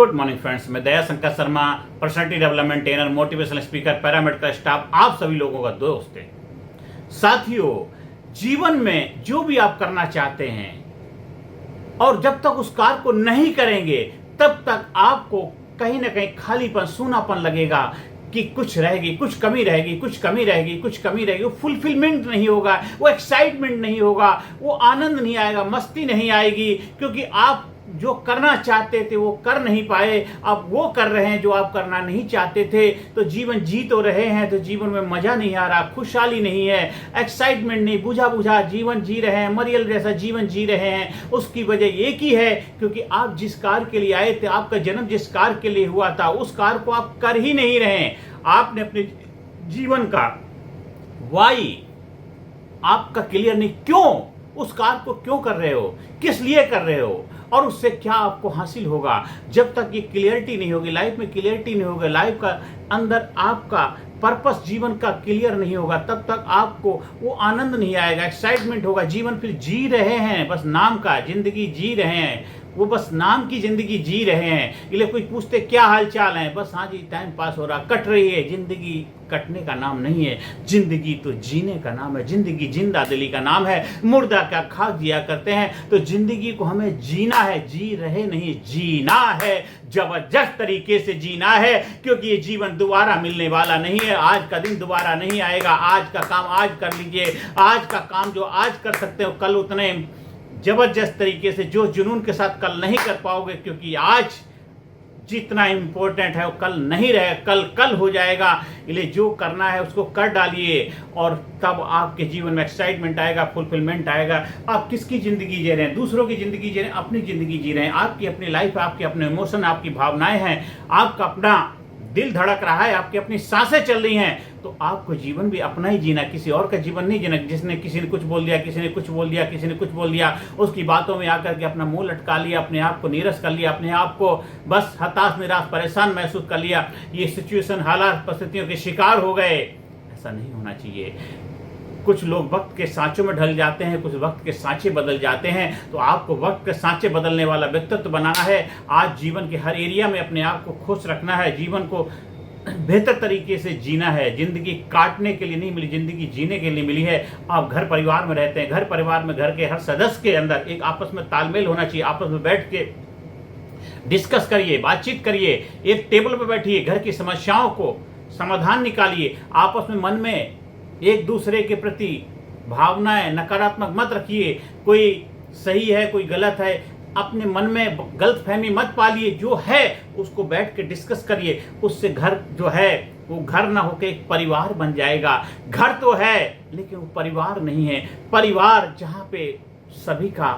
Good morning friends, मैं Daya Shankar Sharma, personality development trainer, motivational speaker, paramedical staff, आप सभी लोगों का दोस्त है। साथियों, जीवन में जो भी आप करना चाहते हैं और जब तक उस कार्य को नहीं करेंगे तब तक आपको कहीं ना कहीं खालीपन, सूनापन लगेगा कि कुछ रहेगी, कुछ कमी रहेगी, कुछ कमी रहेगी, कुछ कमी रहेगी। वो फुलफिलमेंट नहीं होगा, वो एक्साइटमेंट नहीं होगा, वो आनंद नहीं आएगा, मस्ती नहीं आएगी, क्योंकि आप जो करना चाहते थे वो कर नहीं पाए, अब वो कर रहे हैं जो आप करना नहीं चाहते थे। तो जीवन जी तो रहे हैं तो जीवन में मजा नहीं आ रहा, खुशहाली नहीं है, एक्साइटमेंट नहीं, बुझा बुझा जीवन जी रहे हैं, मरियल जैसा जीवन जी रहे हैं। उसकी वजह एक ही है, क्योंकि आप जिस कार्य के लिए आए थे, आपका जन्म जिस कार्य के लिए हुआ था, उस कार्य को आप कर ही नहीं रहे हैं। आपने अपने जीवन का वाई आपका क्लियर नहीं, क्यों उस कार्य को क्यों कर रहे हो, किस लिए कर रहे हो और उससे क्या आपको हासिल होगा। जब तक ये क्लियरिटी नहीं होगी, लाइफ में क्लियरिटी नहीं होगी, लाइफ का अंदर आपका पर्पस जीवन का क्लियर नहीं होगा, तब तक आपको वो आनंद नहीं आएगा, एक्साइटमेंट होगा। जीवन फिर जी रहे हैं, बस नाम का जिंदगी जी रहे हैं, वो बस नाम की जिंदगी जी रहे हैं। इसलिए कोई पूछते क्या हाल चाल है, बस हाँ जी टाइम पास हो रहा, कट रही है। जिंदगी कटने का नाम नहीं है, जिंदगी तो जीने का नाम है। जिंदगी जिंदा दिली का नाम है। मुर्दा क्या खाक दिया करते हैं, तो जिंदगी को हमें जीना है, जी रहे नहीं, जीना है, जबरदस्त तरीके से जीना है, क्योंकि ये जीवन दोबारा मिलने वाला नहीं है। आज का दिन दोबारा नहीं आएगा। आज का काम आज कर लीजिए, आज का काम जो आज कर सकते हो कल उतने जबरदस्त तरीके से, जो जुनून के साथ कल नहीं कर पाओगे, क्योंकि आज जितना इंपॉर्टेंट है वो कल नहीं रहे, कल कल हो जाएगा। इसलिए जो करना है उसको कर डालिए और तब आपके जीवन में एक्साइटमेंट आएगा, फुलफिलमेंट आएगा। आप किसकी जिंदगी जी रहे हैं? दूसरों की जिंदगी जी रहे हैं, अपनी जिंदगी जी रहे हैं। आपकी अपनी लाइफ, आपके अपने इमोशन, आपकी भावनाएं हैं, आपका अपना दिल धड़क रहा है, आपकी अपनी सांसें चल रही हैं, तो आपको जीवन भी अपना ही जीना, किसी और का जीवन नहीं जीना। जिसने किसी ने कुछ बोल दिया, किसी ने कुछ बोल दिया, किसी ने कुछ बोल दिया, उसकी बातों में आकर के अपना मुंह लटका लिया, अपने आप को नीरस कर लिया, अपने आप को बस हताश, निराश, परेशान महसूस कर लिया। ये सिचुएशन, हालात, परिस्थितियों के शिकार हो गए। ऐसा नहीं होना चाहिए। कुछ लोग वक्त के सांचों में ढल जाते हैं, कुछ वक्त के सांचे बदल जाते हैं। तो आपको वक्त के सांचे बदलने वाला व्यक्तित्व बनाना है। आज जीवन के हर एरिया में अपने आप को खुश रखना है, जीवन को बेहतर तरीके से जीना है। जिंदगी काटने के लिए नहीं मिली, जिंदगी जीने के लिए मिली है। आप घर परिवार में रहते हैं, घर परिवार में घर के हर सदस्य के अंदर एक आपस में तालमेल होना चाहिए। आपस में बैठ के डिस्कस करिए, बातचीत करिए, एक टेबल पर बैठिए, घर की समस्याओं को समाधान निकालिए। आपस में मन में एक दूसरे के प्रति भावनाएं नकारात्मक मत रखिए। कोई सही है, कोई गलत है, अपने मन में गलतफहमी मत पालिए। जो है उसको बैठ के डिस्कस करिए। उससे घर जो है वो घर ना होकर एक परिवार बन जाएगा। घर तो है लेकिन वो परिवार नहीं है। परिवार जहाँ पे सभी का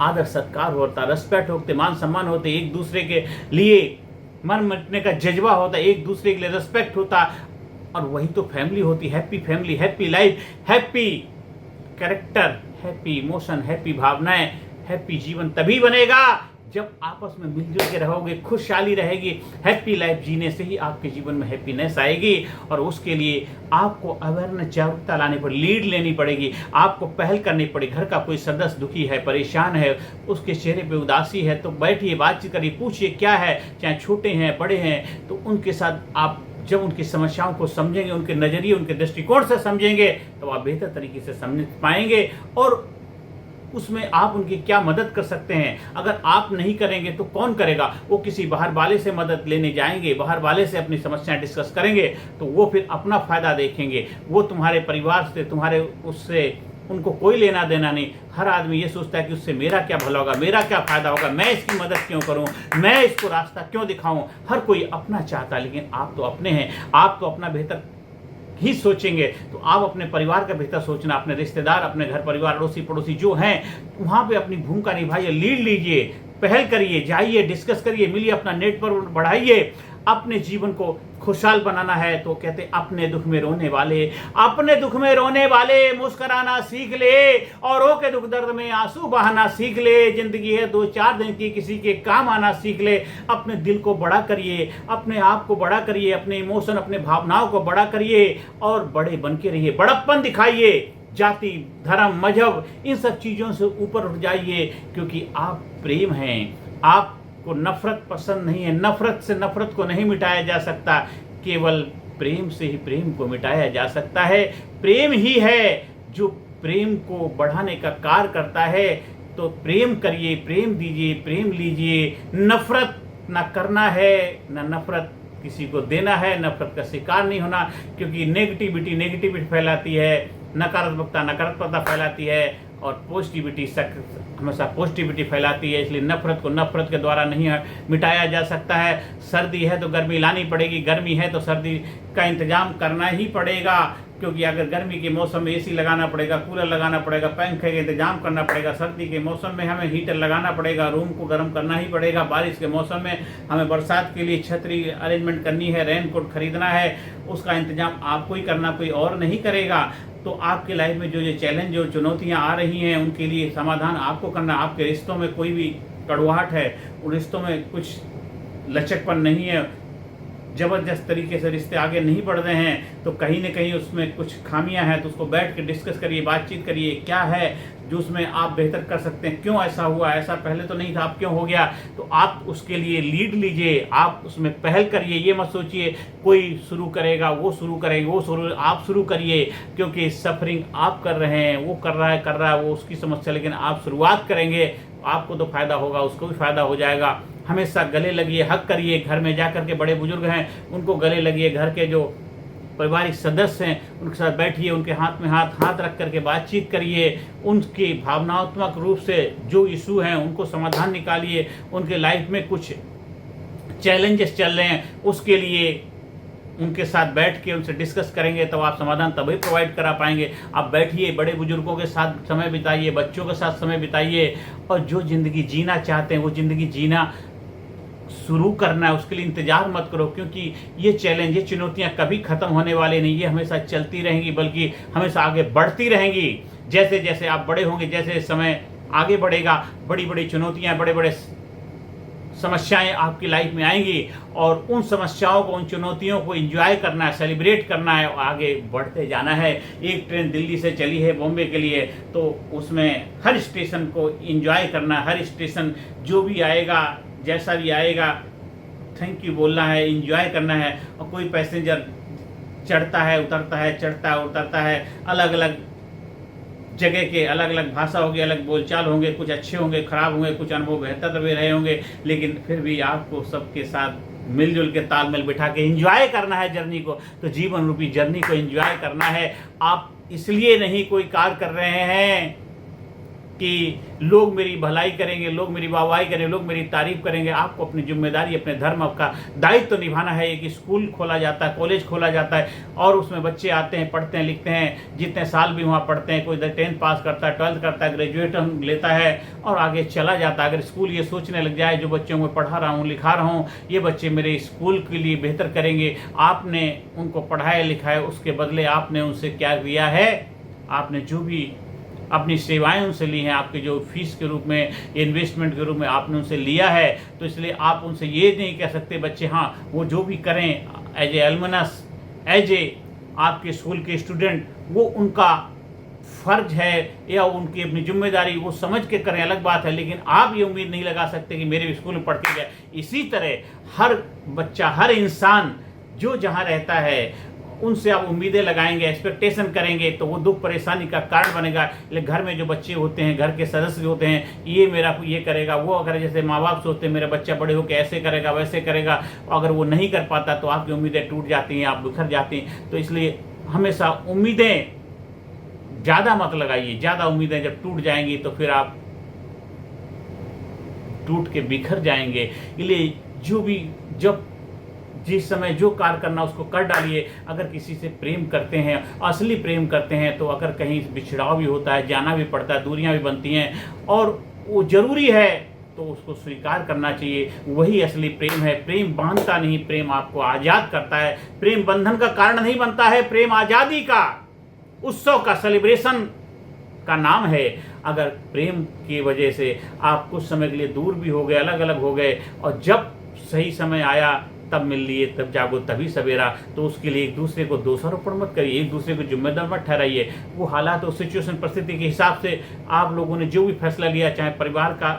आदर सत्कार होता, रेस्पेक्ट होते, मान सम्मान होते, एक दूसरे के लिए मन मिटने का जज्बा होता, एक दूसरे के लिए रेस्पेक्ट होता, और वही तो फैमिली होती। Happy family, happy life, happy character, happy emotion, happy भावनाएं, हैप्पी जीवन तभी बनेगा जब आपस में मिलजुल के रहोगे, खुशहाली रहेगी। हैप्पी लाइफ जीने से ही आपके जीवन में हैप्पीनेस आएगी, और उसके लिए आपको अवेयरनेस, जागरूकता लानी पड़ेगी, लीड लेनी पड़ेगी, आपको पहल करनी पड़ेगी। घर का कोई सदस्य दुखी है, परेशान है, उसके चेहरे पे उदासी है, तो बैठिए, बातचीत करिए, पूछिए क्या है। चाहे छोटे हैं, बड़े हैं, तो उनके साथ आप जब उनकी समस्याओं को समझेंगे, उनके नजरिए, उनके दृष्टिकोण से समझेंगे, तो आप बेहतर तरीके से समझ पाएंगे और उसमें आप उनकी क्या मदद कर सकते हैं। अगर आप नहीं करेंगे तो कौन करेगा? वो किसी बाहर वाले से मदद लेने जाएंगे, बाहर वाले से अपनी समस्याएं डिस्कस करेंगे, तो वो फिर अपना फायदा देखेंगे। वो तुम्हारे परिवार से, तुम्हारे उससे उनको कोई लेना देना नहीं। हर आदमी ये सोचता है कि उससे मेरा क्या भला होगा, मेरा क्या फायदा होगा, मैं इसकी मदद क्यों करूं, मैं इसको रास्ता क्यों दिखाऊं। हर कोई अपना चाहता है, लेकिन आप तो अपने हैं, आप तो अपना बेहतर ही सोचेंगे। तो आप अपने परिवार का बेहतर सोचना, अपने रिश्तेदार, अपने घर परिवार, अड़ोसी पड़ोसी जो हैं, वहाँ पे अपनी भूमिका निभाइए, लीड लीजिए, पहल करिए, जाइए, डिस्कस करिए, मिलिए, अपना नेटवर्क बढ़ाइए। अपने जीवन को खुशहाल बनाना है तो कहते अपने दुख में रोने वाले, अपने दुख में रोने वाले मुस्कुराना सीख ले, औरों के दुख दर्द में आंसू बहाना सीख ले। जिंदगी है 2-4 दिन की, किसी के काम आना सीख ले। अपने दिल को बड़ा करिए, अपने आप को बड़ा करिए, अपने इमोशन, अपने भावनाओं को बड़ा करिए और बड़े बन के रहिए, बड़प्पन दिखाइए। जाति, धर्म, मजहब, इन सब चीजों से ऊपर उठ जाइए, क्योंकि आप प्रेम हैं। आप को नफरत पसंद नहीं है। नफरत से नफरत को नहीं मिटाया जा सकता, केवल प्रेम से ही प्रेम को मिटाया जा सकता है। प्रेम ही है जो प्रेम को बढ़ाने का कार्य करता है। तो प्रेम करिए, प्रेम दीजिए, प्रेम लीजिए। नफरत ना करना है, ना नफरत किसी को देना है। नफरत का शिकार नहीं होना, क्योंकि नेगेटिविटी फैलाती है, नकारात्मकता नकारात्मकता फैलाती है, और पॉजिटिविटी हमेशा पॉजिटिविटी फैलाती है। इसलिए नफरत को नफरत के द्वारा नहीं मिटाया जा सकता है। सर्दी है तो गर्मी लानी पड़ेगी, गर्मी है तो सर्दी का इंतजाम करना ही पड़ेगा, क्योंकि अगर गर्मी के मौसम में एसी लगाना पड़ेगा, कूलर लगाना पड़ेगा, पंखे का इंतजाम करना पड़ेगा। सर्दी के मौसम में हमें हीटर लगाना पड़ेगा, रूम को गर्म करना ही पड़ेगा। बारिश के मौसम में हमें बरसात के लिए छतरी अरेंजमेंट करनी है, रेनकोट खरीदना है, उसका इंतजाम आपको ही करना, कोई और नहीं करेगा। तो आपके लाइफ में जो ये चैलेंज, जो चुनौतियाँ आ रही हैं, उनके लिए समाधान आपको करना। आपके रिश्तों में कोई भी कड़वाहट है, उन रिश्तों में कुछ लचकपन नहीं है, ज़बरदस्त तरीके से रिश्ते आगे नहीं बढ़ रहे हैं, तो कहीं ना कहीं उसमें कुछ खामियां हैं। तो उसको बैठ के डिस्कस करिए, बातचीत करिए, क्या है जो उसमें आप बेहतर कर सकते हैं, क्यों ऐसा हुआ, ऐसा पहले तो नहीं था, अब क्यों हो गया। तो आप उसके लिए लीड लीजिए, आप उसमें पहल करिए। ये मत सोचिए कोई शुरू करेगा, वो शुरू करेंगे, आप शुरू करिए, क्योंकि सफरिंग आप कर रहे हैं, वो कर रहा है वो उसकी समस्या, लेकिन आप शुरुआत करेंगे, आपको तो फायदा होगा, उसको भी फायदा हो जाएगा। हमेशा गले लगिए, हक करिए। घर में जा करके बड़े बुजुर्ग हैं, उनको गले लगिए। घर के जो पारिवारिक सदस्य हैं उनके साथ बैठिए, उनके हाथ में हाथ रख करके बातचीत करिए। उनकी भावनात्मक रूप से जो इशू हैं उनको समाधान निकालिए। उनके लाइफ में कुछ चैलेंजेस चल रहे हैं, उसके लिए उनके साथ बैठ के उनसे डिस्कस करेंगे, तब आप समाधान तभी प्रोवाइड करा पाएंगे। आप बैठिए, बड़े बुजुर्गों के साथ समय बिताइए, बच्चों के साथ समय बिताइए, और जो ज़िंदगी जीना चाहते हैं वो ज़िंदगी जीना शुरू करना है। उसके लिए इंतजार मत करो, क्योंकि ये चैलेंज, ये चुनौतियां कभी खत्म होने वाली नहीं, ये हमेशा चलती रहेंगी, बल्कि हमेशा आगे बढ़ती रहेंगी। जैसे जैसे आप बड़े होंगे, जैसे समय आगे बढ़ेगा, बड़ी बड़ी चुनौतियां, बड़े बड़े समस्याएं आपकी लाइफ में आएंगी, और उन समस्याओं को, उन चुनौतियों को एंजॉय करना है, सेलिब्रेट करना है, और आगे बढ़ते जाना है। एक ट्रेन दिल्ली से चली है बॉम्बे के लिए, तो उसमें हर स्टेशन को एंजॉय करना, हर स्टेशन जो भी आएगा, जैसा भी आएगा, थैंक यू बोलना है, एंजॉय करना है। और कोई पैसेंजर चढ़ता है, उतरता है, चढ़ता है, उतरता है, अलग अलग जगह के अलग अलग भाषा होगी, अलग बोलचाल होंगे, कुछ अच्छे होंगे, खराब होंगे, कुछ अनुभव बेहतर भी रहे होंगे, लेकिन फिर भी आपको सबके साथ मिलजुल के तालमेल बिठा के एंजॉय करना है जर्नी को। तो जीवन रूपी जर्नी को एंजॉय करना है। आप इसलिए नहीं कोई कार्य कर रहे हैं कि लोग मेरी भलाई करेंगे, लोग मेरी वाहवाही करेंगे, लोग मेरी तारीफ करेंगे। आपको अपनी जिम्मेदारी, अपने धर्म का दायित्व तो निभाना है। एक स्कूल खोला जाता है, कॉलेज खोला जाता है, और उसमें बच्चे आते हैं, पढ़ते हैं, लिखते हैं, जितने साल भी वहाँ पढ़ते हैं, कोई 10th पास करता है, 12th करता है, ग्रेजुएट लेता है और आगे चला जाता है। अगर स्कूल ये सोचने लग जाए, जो बच्चों को पढ़ा रहा हूँ, लिखा रहा हूँ, ये बच्चे मेरे स्कूल के लिए बेहतर करेंगे, आपने उनको पढ़ाया लिखाया, उसके बदले आपने उनसे क्या दिया है, आपने जो भी अपनी सेवाएं उनसे ली हैं, आपके जो फीस के रूप में, इन्वेस्टमेंट के रूप में आपने उनसे लिया है, तो इसलिए आप उनसे ये नहीं कह सकते बच्चे हाँ वो जो भी करें एज ए एल्मनस, एज ए आपके स्कूल के स्टूडेंट, वो उनका फर्ज है या उनकी अपनी जिम्मेदारी वो समझ के करें, अलग बात है। लेकिन आप ये उम्मीद नहीं लगा सकते कि मेरे स्कूल में पढ़ के गए। इसी तरह हर बच्चा, हर इंसान जो जहाँ रहता है, उनसे आप उम्मीदें लगाएंगे, एक्सपेक्टेशन करेंगे, तो वो दुख परेशानी का कारण बनेगा। लेकिन घर में जो बच्चे होते हैं, घर के सदस्य होते हैं, ये मेरा ये करेगा, वो अगर जैसे माँ बाप सोचते हैं मेरा बच्चा बड़े होकर ऐसे करेगा, वैसे करेगा, अगर वो नहीं कर पाता तो आपकी उम्मीदें टूट जाती हैं, आप बिखर जाती हैं। तो इसलिए हमेशा उम्मीदें ज़्यादा मत लगाइए। ज़्यादा उम्मीदें जब टूट जाएंगी तो फिर आप टूट के बिखर जाएंगे। इसलिए जो भी, जब जिस समय जो कार्य करना उसको कर डालिए। अगर किसी से प्रेम करते हैं, असली प्रेम करते हैं, तो अगर कहीं बिछड़ाव भी होता है, जाना भी पड़ता है, दूरियां भी बनती हैं, और वो जरूरी है, तो उसको स्वीकार करना चाहिए। वही असली प्रेम है। प्रेम बांधता नहीं, प्रेम आपको आज़ाद करता है। प्रेम बंधन का कारण नहीं बनता है, प्रेम आज़ादी का, उत्सव का, सेलिब्रेशन का नाम है। अगर प्रेम की वजह से आप कुछ समय के लिए दूर भी हो गए, अलग अलग हो गए, और जब सही समय आया तब मिल लिए, तब जागो तभी सवेरा, तो उसके लिए एक दूसरे को दोषारोपण मत करिए, एक दूसरे को जिम्मेदार मत ठहराइए। वो हालात और सिचुएशन, परिस्थिति के हिसाब से आप लोगों ने जो भी फैसला लिया, चाहे परिवार का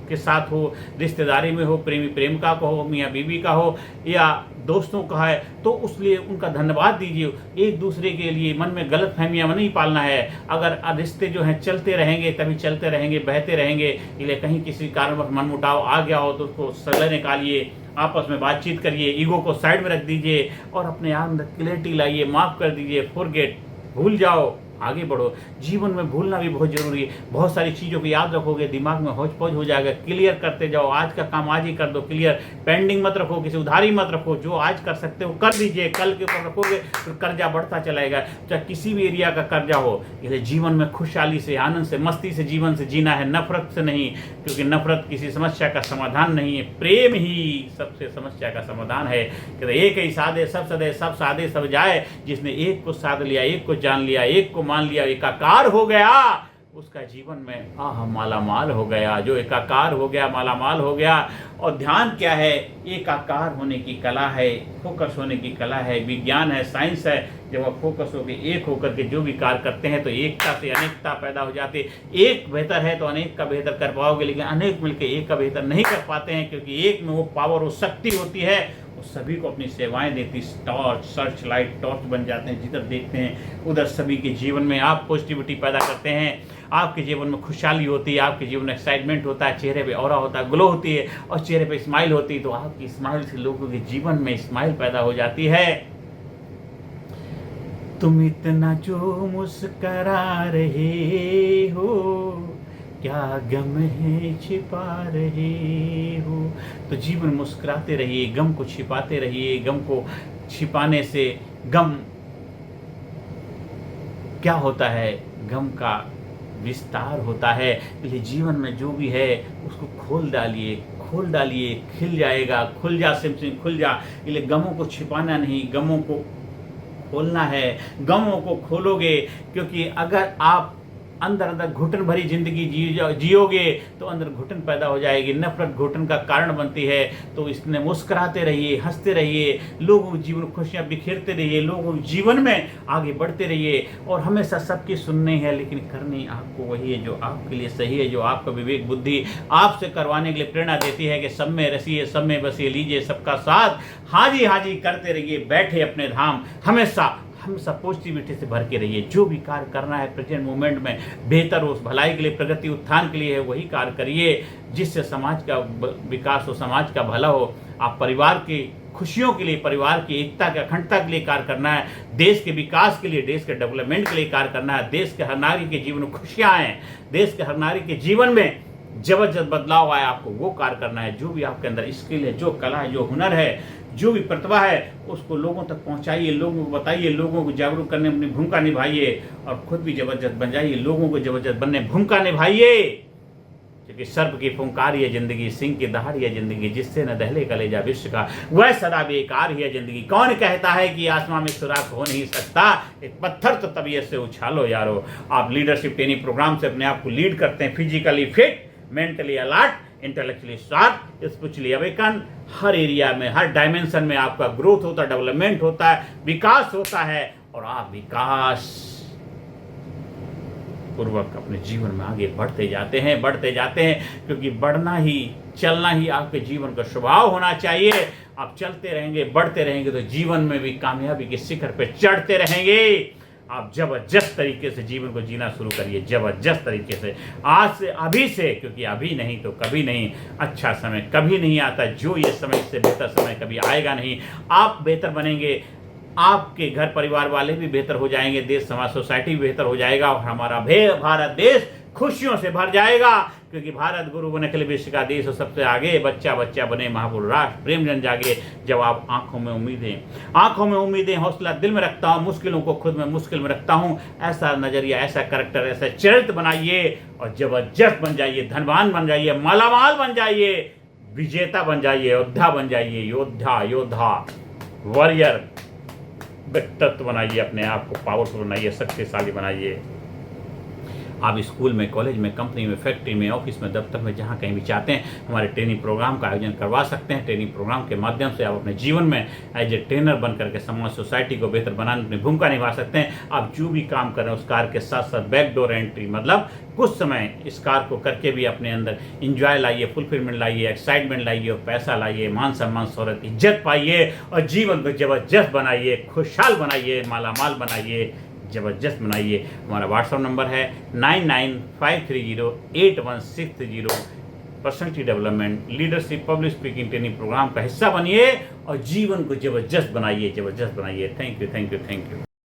के साथ हो, रिश्तेदारी में हो, प्रेमी प्रेमिका का हो, मियाँ बीवी का हो, या दोस्तों का है, तो उस लिए उनका धन्यवाद दीजिए। एक दूसरे के लिए मन में गलत फहमियाँ नहीं पालना है। अगर रिश्ते जो हैं चलते रहेंगे, तभी चलते रहेंगे, बहते रहेंगे। इसलिए कहीं किसी कारणवश मनमुटाव आ गया हो तो उसको सलह निकालिए, आपस में बातचीत करिए, ईगो को साइड में रख दीजिए और अपने अंदर क्लैरिटी लाइए, माफ़ कर दीजिए, फॉरगेट, भूल जाओ, आगे बढ़ो। जीवन में भूलना भी बहुत जरूरी है। बहुत सारी चीज़ों को याद रखोगे, दिमाग में हौच पौच हो जाएगा। क्लियर करते जाओ, आज का काम आज ही कर दो, क्लियर। पेंडिंग मत रखो, किसी उधारी मत रखो। जो आज कर सकते हो कर दीजिए, कल के ऊपर रखोगे तो कर्जा बढ़ता चलाएगा, चाहे किसी भी एरिया का कर्जा हो। इसलिए जीवन में खुशहाली से, आनंद से, मस्ती से जीवन से जीना है, नफरत से नहीं, क्योंकि नफरत किसी समस्या का समाधान नहीं है। प्रेम ही सबसे समस्या का समाधान है। कहते एक ही साधे सब सदे, सब साधे सब जाए। जिसने एक को साध लिया, एक को जान लिया, एक को मान लिया, एकाकार हो गया, उसका जीवन में मालामाल हो गया। जो एकाकार हो गया, मालामाल हो गया। और ध्यान क्या है? एकाकार होने की कला है, फोकस होने की कला है, विज्ञान है, साइंस है। जब आप फोकस होकर एक होकर के जो भी कार्य करते हैं तो एकता से अनेकता पैदा हो जाती है। एक बेहतर है तो अनेक का बेहतर कर पाओगे, लेकिन अनेक मिलकर एक का बेहतर नहीं कर पाते हैं, क्योंकि एक में वो पावर, वो शक्ति होती है, सभी को अपनी सेवाएं देती। टॉर्च, सर्च लाइट, टॉर्च बन जाते हैं। जिधर देखते हैं उधर सभी के जीवन में आप पॉजिटिविटी पैदा करते हैं। आपके जीवन में खुशहाली होती है, आपके जीवन में एक्साइटमेंट होता है, चेहरे पे ऑरा होता है, ग्लो होती है, और चेहरे पे स्माइल होती है। तो आपकी स्माइल से लोगों के जीवन में स्माइल पैदा हो जाती है। तुम इतना जो मुस्करा रहे हो, क्या गम है छिपा रहे हो। तो जीवन मुस्कुराते रहिए, गम को छिपाते रहिए। गम को छिपाने से गम क्या होता है? गम का विस्तार होता है। इसलिए जीवन में जो भी है उसको खोल डालिए, खोल डालिए, खिल जाएगा। खुल जा सिम खुल जा। इसलिए गमों को छिपाना नहीं, गमों को खोलना है। गमों को खोलोगे, क्योंकि अगर आप अंदर अंदर घुटन भरी जिंदगी जियोगे तो अंदर घुटन पैदा हो जाएगी। नफरत घुटन का कारण बनती है। तो इसने मुस्कुराते रहिए, हंसते रहिए, लोगों के जीवन खुशियां बिखेरते रहिए, लोगों के जीवन में आगे बढ़ते रहिए। और हमेशा सबकी सुननी है, लेकिन करनी आपको वही है जो आपके लिए सही है, जो आपका विवेक बुद्धि आपसे करवाने के लिए प्रेरणा देती है कि सब में रसिए, सब में बसिए, लीजिए सबका साथ, हाजी हाजी करते रहिए, बैठे अपने धाम। हमेशा पॉजिटिविटी से भर के रहिए। जो भी कार्य करना है प्रेजेंट मोमेंट में बेहतर हो, भलाई के लिए, प्रगति उत्थान के लिए है, वही कार्य करिए जिससे समाज का विकास हो, समाज का भला हो। आप परिवार की खुशियों के लिए, परिवार की एकता की अखंडता के लिए कार्य करना है, देश के विकास के लिए, देश के डेवलपमेंट के लिए कार्य करना है। देश के हर नारी के जीवन में खुशियाँ आएँ, देश के हर नारी के जीवन में जबरदस्त बदलाव आए, आपको वो कार्य करना है। जो भी आपके अंदर स्किल है, जो कला है, जो हुनर है, जो भी प्रतिभा है, उसको लोगों तक पहुंचाइए, लोगों को बताइए, लोगों को जागरूक करने में अपनी भूमिका निभाइए और खुद भी जबरदस्त बन जाइए। लोगों को जबरदस्त बनने भूमिका निभाइए, क्योंकि सर्प की फुंकार ही है जिंदगी, सिंह की दहाड़ है जिंदगी, जिससे न दहले कलेजा विश्व का, वह सदा बेकार ही है जिंदगी। कौन कहता है कि आसमां में सुराख हो नहीं सकता? एक पत्थर तो तबीयत से उछालो यारो। आप लीडरशिप ट्रेनिंग प्रोग्राम से अपने आप को लीड करते हैं, physically fit, mentally alert, intellectually sharp, spiritually awaken. हर एरिया में, हर डायमेंशन में आपका ग्रोथ होता है, डेवलपमेंट होता है, विकास होता है, और आप विकास पूर्वक अपने जीवन में आगे बढ़ते जाते हैं, क्योंकि बढ़ना ही, चलना ही आपके जीवन का स्वभाव होना चाहिए। आप चलते रहेंगे, बढ़ते रहेंगे तो जीवन में भी कामयाबी के शिखर पे चढ़ते रहेंगे। आप जबरदस्त तरीके से जीवन को जीना शुरू करिए, जबरदस्त तरीके से, आज से, अभी से, क्योंकि अभी नहीं तो कभी नहीं। अच्छा समय कभी नहीं आता, जो ये समय से बेहतर समय कभी आएगा नहीं। आप बेहतर बनेंगे, आपके घर परिवार वाले भी बेहतर हो जाएंगे, देश समाज सोसाइटी भी बेहतर हो जाएगा, और हमारा भारत देश खुशियों से भर जाएगा, क्योंकि भारत गुरु बने अखिल विश्व का देश और सबसे आगे। बच्चा बच्चा बने महापुरुष राष्ट्र, प्रेम जन जागे। जब आप आंखों में उम्मीदें, हौसला दिल में रखता हूँ, मुश्किलों को खुद में मुश्किल में रखता हूँ, ऐसा नजरिया, ऐसा करैक्टर, ऐसा चरित्र बनाइए और जबरदस्त बन जाइए, धनवान बन जाइए, मालामाल बन जाइए, विजेता बन जाइए, योद्धा बन जाइए, योद्धा वॉरियर व्यक्तित्व बनाइए, अपने आप को पावरफुल बनाइए, शक्तिशाली बनाइए। आप स्कूल में, कॉलेज में, कंपनी में, फैक्ट्री में, ऑफिस में, दफ्तर में, जहाँ कहीं भी चाहते हैं हमारे ट्रेनिंग प्रोग्राम का आयोजन करवा सकते हैं। ट्रेनिंग प्रोग्राम के माध्यम से आप अपने जीवन में एज ए ट्रेनर बन करके समाज, सोसाइटी को बेहतर बनाने में अपनी भूमिका निभा सकते हैं। आप जो भी काम कर रहे हैं उस कार्य के साथ साथ बैकडोर एंट्री, मतलब कुछ समय इस कार्य को करके भी अपने अंदर इंजॉय लाइए, फुलफिलमेंट लाइए, एक्साइटमेंट लाइए, और पैसा लाइए, मान सम्मान, शौहरत, इज्जत पाइए और जीवन को जबरदस्त बनाइए, खुशहाल बनाइए, मालामाल बनाइए, जबरदस्त बनाइए। हमारा व्हाट्सएप नंबर है 9953081630। Personality development, leadership, public speaking training program का हिस्सा बनिए और जीवन को जबरदस्त बनाइए, जबरदस्त बनाइए। Thank you, thank you, thank you.